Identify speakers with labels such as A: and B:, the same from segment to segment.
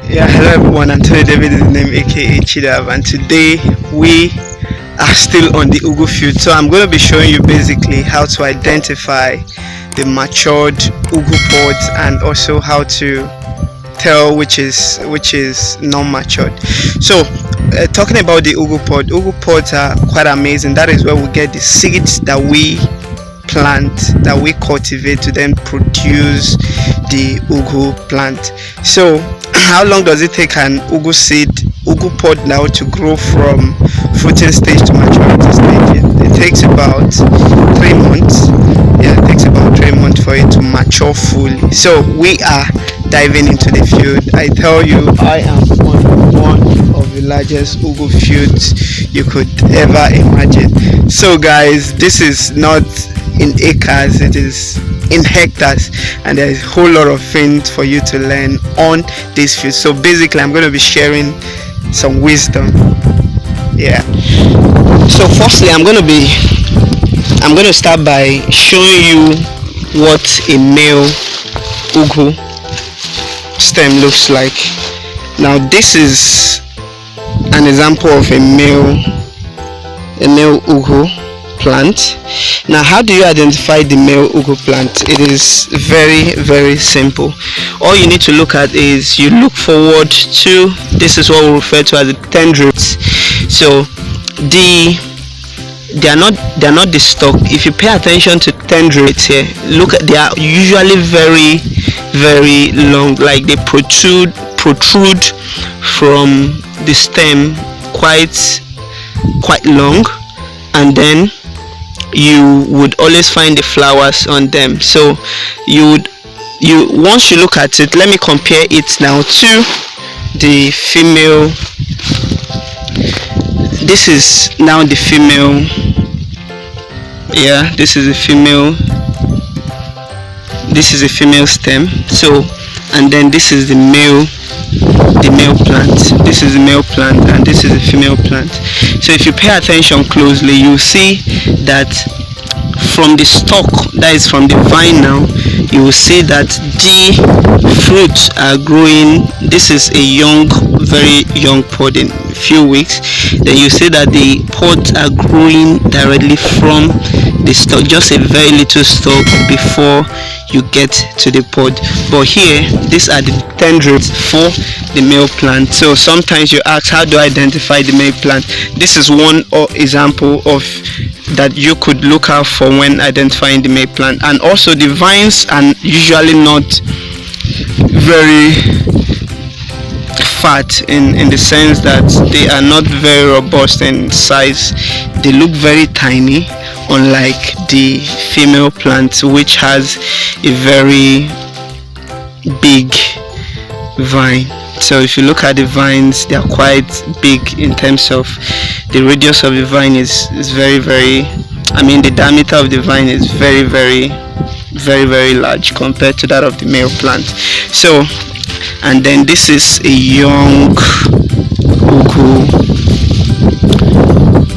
A: Yeah, hello everyone. Anthony David is the name, aka Chidav, and today we are still on the ugwu field. So I'm going to be showing you basically how to identify the matured ugwu pods and also how to tell which is non-matured. So talking about the ugwu pods are quite amazing. That is where we get the seeds that we plant, that we cultivate to then produce the ugwu plant. So how long does it take an ugwu pod now to grow from fruiting stage to maturity stage? It takes about 3 months. Yeah, it takes about 3 months for it to mature fully. So we are diving into the field. I tell you, I am on one of the largest ugwu fields you could ever imagine. So guys, this is not in acres, it is in hectares, and there's a whole lot of things for you to learn on this field. So basically I'm going to be sharing some wisdom. Yeah, so firstly I'm going to start by showing you what a male ugwu stem looks like. Now this is an example of a male ugwu plant. Now how do you identify the male ugwu plant? It is very, very simple. All you need to look at is you look forward to, this is what we refer to as the tendrils. So they are not the stalk. If you pay attention to tendrils here, look at, they are usually very, very long, like they protrude from the stem quite long, and then you would always find the flowers on them. So once you look at it, let me compare it now to the female. This is now the female. Yeah, this is a female stem. So, and then this is the male plant. This is the male plant, and this is the female plant. So if you pay attention closely, you see that from the stalk, that is from the vine now, you will see that the fruits are growing. This is a very young pod in a few weeks. Then you see that the pods are growing directly from the stalk, just a very little stalk before you get to the pod. But here, these are the tendrils for the male plant. So sometimes you ask, how do I identify the male plant? This is one example of that you could look out for when identifying the male plant. And also the vines are usually not very fat in the sense that they are not very robust in size. They look very tiny, unlike the female plant, which has a very big vine. So if you look at the vines, they are quite big in terms of the radius of the vine is very, very, the diameter of the vine is very, very, very, very large compared to that of the male plant. So, and then this is a young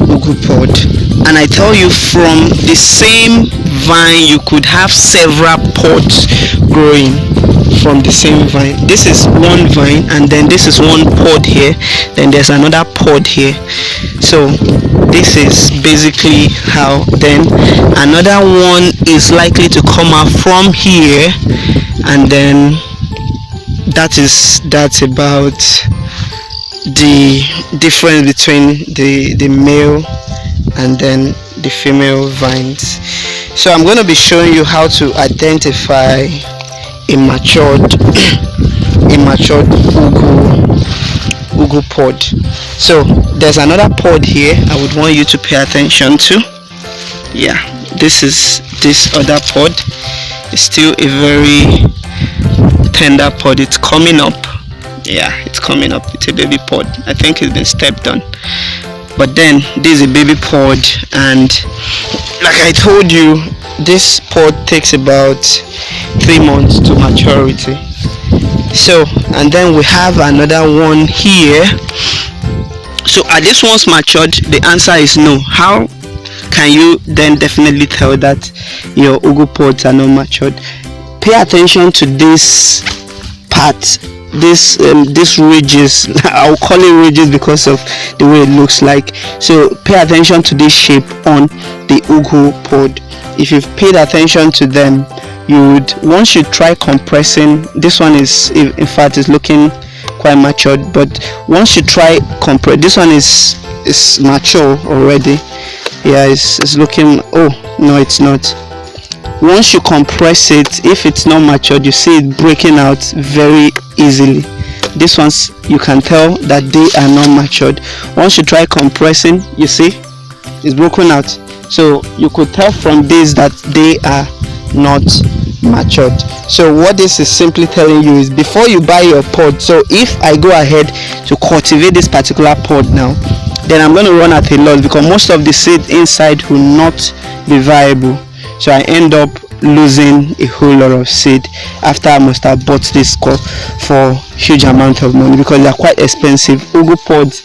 A: ugwu pod, and I tell you, from the same vine you could have several pods growing from the same vine. This is one vine, and then this is one pod here, then there's another pod here. So this is basically how. Then another one is likely to come out from here, and then that's about the difference between the male and then the female vines. So I'm going to be showing you how to identify a matured ugwu pod. So there's another pod here I would want you to pay attention to. Yeah, this is this other pod. It's still a very tender pod. It's coming up. Yeah, it's coming up. It's a baby pod. I think it's been stepped on. But then this is a baby pod, and like I told you, this pod takes about 3 months to maturity. So, and then we have another one here. So are these ones matured? The answer is no. How can you then definitely tell that your ugwu pods are not matured? Pay attention to this part these ridges. I'll call it ridges because of the way it looks like. So pay attention to this shape on the ugwu pod. If you've paid attention to them, you would, once you try compressing, this one is, in fact, is looking quite matured, but once you try compress, this one is mature already. Yeah, it's looking, oh no, it's not. Once you compress it, if it's not matured, you see it breaking out very easily. These ones, you can tell that they are not matured. Once you try compressing, you see it's broken out. So you could tell from this that they are not matured. So what this is simply telling you is, before you buy your pod, so if I go ahead to cultivate this particular pod now, then I'm going to run at a loss because most of the seed inside will not be viable. So I end up losing a whole lot of seed after I must have bought this crop for huge amount of money, because they are quite expensive. Ugwu pods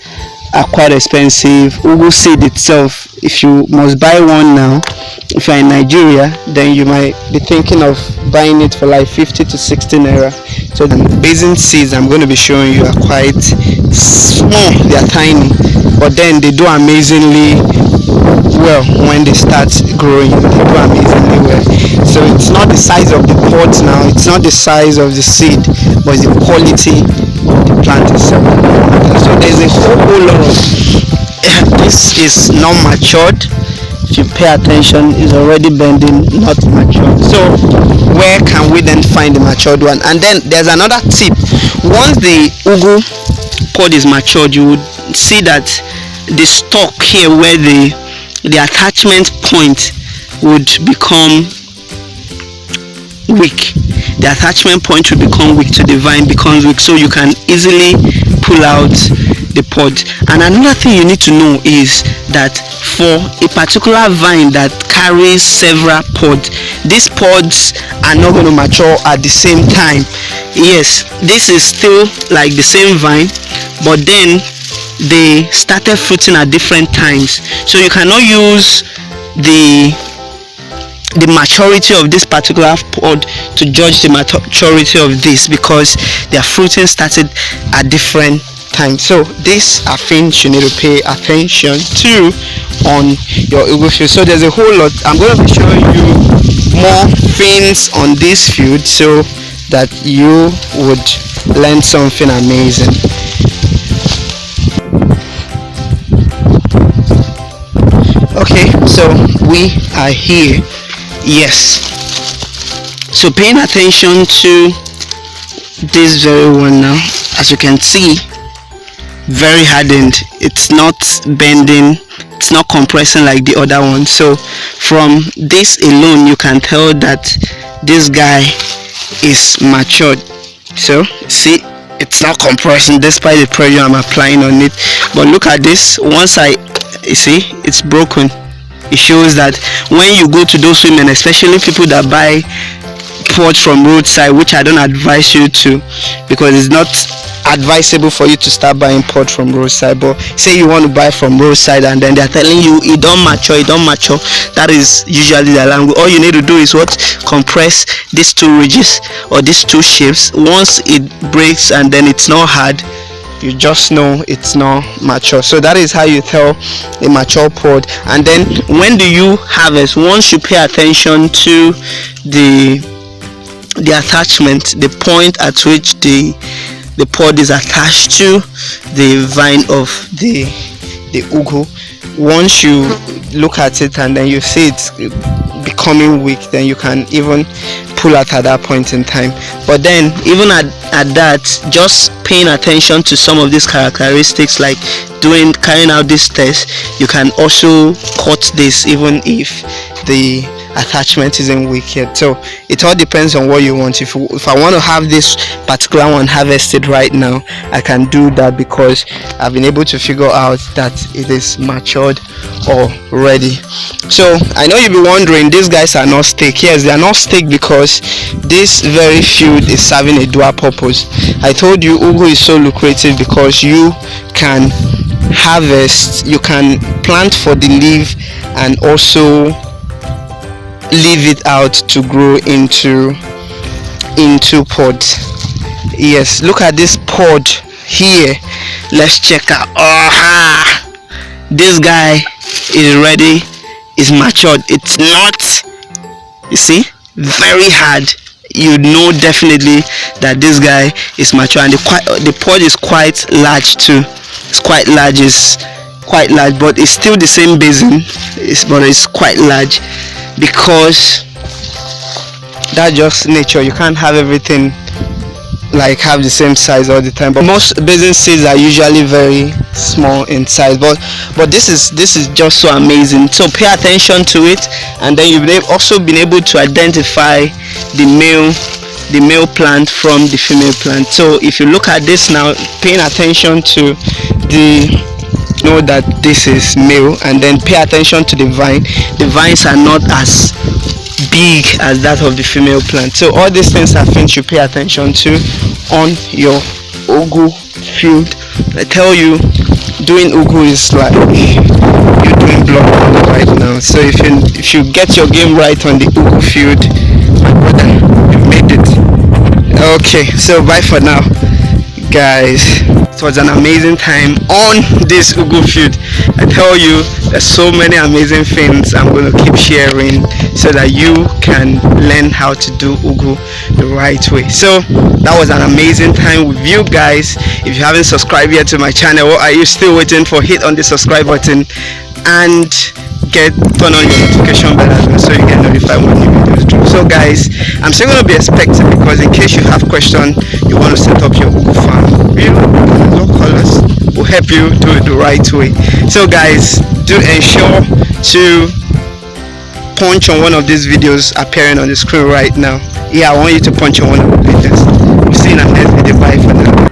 A: are quite expensive. Ugwu seed itself, if you must buy one now, if you're in Nigeria, then you might be thinking of buying it for like 50 to 60 naira. So the basin seeds I'm going to be showing you are quite small. They are tiny, but then they do amazingly well when they start growing. They do amazingly well. So it's not the size of the pot now, it's not the size of the seed, but it's the quality of the plant itself. So there's a whole lot of this is not matured. If you pay attention, it's already bending, not matured. So where can we then find the matured one? And then there's another tip. Once the ugwu pod is matured, you would see that the stalk here, where the attachment point would become weak. The attachment point will become weak to the vine, becomes weak, so you can easily pull out the pod. And another thing you need to know is that for a particular vine that carries several pods, these pods are not going to mature at the same time. Yes, this is still like the same vine, but then they started fruiting at different times. So you cannot use the maturity of this particular pod to judge the maturity of this, because their fruiting started at different times. So these are things you need to pay attention to on your ugwu field. So there's a whole lot. I'm going to be showing you more things on this field so that you would learn something amazing. Okay, so we are here. Yes, so paying attention to this very one now, as you can see, very hardened. It's not bending, it's not compressing like the other one. So from this alone, you can tell that this guy is matured. So see, it's not compressing despite the pressure I'm applying on it. But look at this. Once you see, it's broken. It shows that when you go to those women, especially people that buy pods from roadside, which I don't advise you to, because it's not advisable for you to start buying pod from roadside. But say you want to buy from roadside and then they're telling you it don't mature, that is usually the language. All you need to do is what? Compress these two ridges or these two shapes. Once it breaks and then it's not hard, you just know it's not mature. So that is how you tell a mature pod. And then when do you harvest? Once you pay attention to the attachment, the point at which the pod is attached to the vine of the ugwu. Once you look at it and then you see it's becoming weak, then you can even pull out at that point in time. But then even at that, just paying attention to some of these characteristics, like carrying out this test, you can also cut this even if the attachment isn't weak yet. So it all depends on what you want. If I want to have this particular one harvested right now, I can do that because I've been able to figure out that it is matured already. So I know you'll be wondering, these guys are not stake. Yes, they are not stake because this very field is serving a dual purpose. I told you ugwu is so lucrative because you can harvest, you can plant for the leaf and also leave it out to grow into pods. Yes, look at this pod here. Let's check out. This guy is ready, is matured. It's not, you see, very hard. You know definitely that this guy is mature, and the pod is quite large too. It's quite large. But it's still the same basin. But it's quite large because that's just nature. You can't have everything like have the same size all the time, but most basin seeds are usually very small in size, but this is just so amazing. So pay attention to it, and then you've also been able to identify the male plant from the female plant. So if you look at this now, paying attention to know that this is male, and then pay attention to the vines are not as big as that of the female plant. So all these things are things you pay attention to on your ugwu field. I tell you, doing ugwu is like you're doing block right now. So if you get your game right on the ugwu field, my brother, you've made it. Okay, so bye for now, guys. It was an amazing time on this ugwu field. I tell you, there's so many amazing things I'm going to keep sharing so that you can learn how to do ugwu the right way. So that was an amazing time with you guys. If you haven't subscribed yet to my channel, what are you still waiting for? Hit on the subscribe button and turn on your notification bell as well, so you get notified when new videos drop. So guys, I'm still going to be expecting, because in case you have questions, you want to set up your ugwu farm, call us. We'll help you do it the right way. So guys, do ensure to punch on one of these videos appearing on the screen right now. Yeah, I want you to punch on one of the videos. We'll see you in our next video. Bye for now.